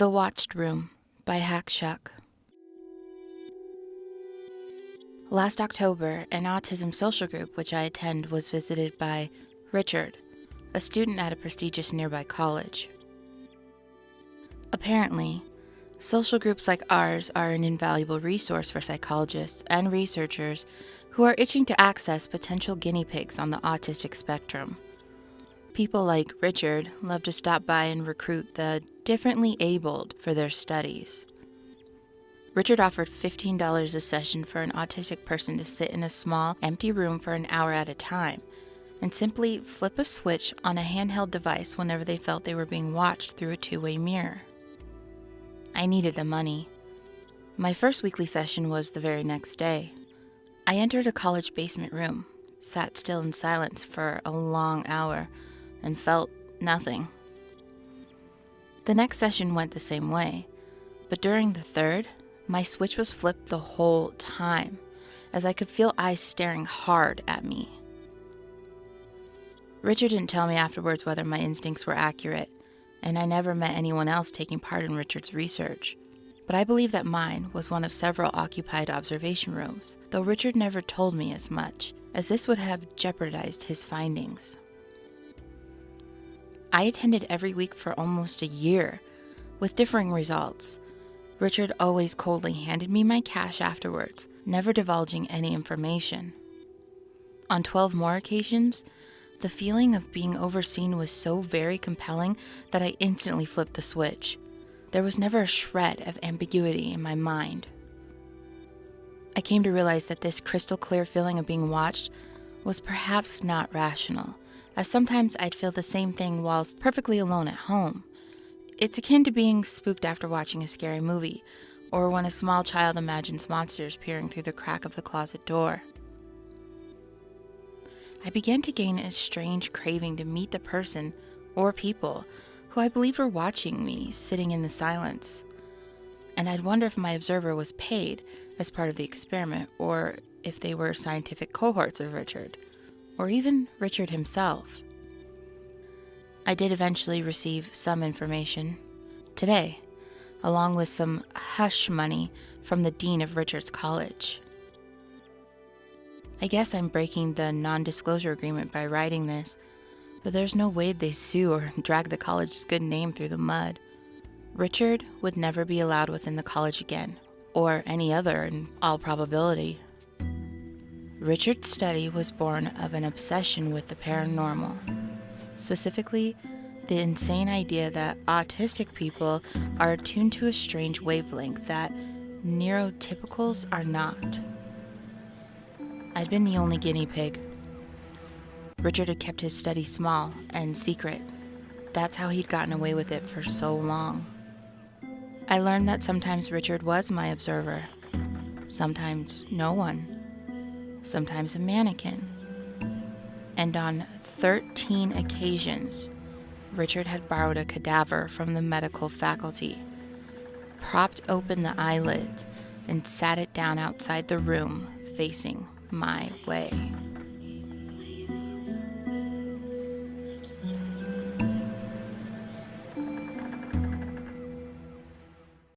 The Watched Room by Shuck. Last October, an autism social group which I attend was visited by Richard, a student at a prestigious nearby college. Apparently, social groups like ours are an invaluable resource for psychologists and researchers who are itching to access potential guinea pigs on the autistic spectrum. People like Richard love to stop by and recruit the differently abled for their studies. Richard offered $15 a session for an autistic person to sit in a small, empty room for an hour at a time and simply flip a switch on a handheld device whenever they felt they were being watched through a two-way mirror. I needed the money. My first weekly session was the very next day. I entered a college basement room, sat still in silence for a long hour, and felt nothing. The next session went the same way, but during the third, my switch was flipped the whole time, as I could feel eyes staring hard at me. Richard didn't tell me afterwards whether my instincts were accurate, and I never met anyone else taking part in Richard's research. But I believe that mine was one of several occupied observation rooms, though Richard never told me as much, as this would have jeopardized his findings. I attended every week for almost a year, with differing results. Richard always coldly handed me my cash afterwards, never divulging any information. On 12 more occasions, the feeling of being overseen was so very compelling that I instantly flipped the switch. There was never a shred of ambiguity in my mind. I came to realize that this crystal clear feeling of being watched was perhaps not rational, as sometimes I'd feel the same thing whilst perfectly alone at home. It's akin to being spooked after watching a scary movie, or when a small child imagines monsters peering through the crack of the closet door. I began to gain a strange craving to meet the person or people who I believed were watching me sitting in the silence. And I'd wonder if my observer was paid as part of the experiment, or if they were scientific cohorts of Richard, or even Richard himself. I did eventually receive some information today, along with some hush money from the dean of Richard's college. I guess I'm breaking the non-disclosure agreement by writing this, but there's no way they sue or drag the college's good name through the mud. Richard would never be allowed within the college again, or any other in all probability. Richard's study was born of an obsession with the paranormal, specifically the insane idea that autistic people are attuned to a strange wavelength that neurotypicals are not. I'd been the only guinea pig. Richard had kept his study small and secret. That's how he'd gotten away with it for so long. I learned that sometimes Richard was my observer, sometimes no one, sometimes a mannequin. And on 13 occasions, Richard had borrowed a cadaver from the medical faculty, propped open the eyelids, and sat it down outside the room, facing my way.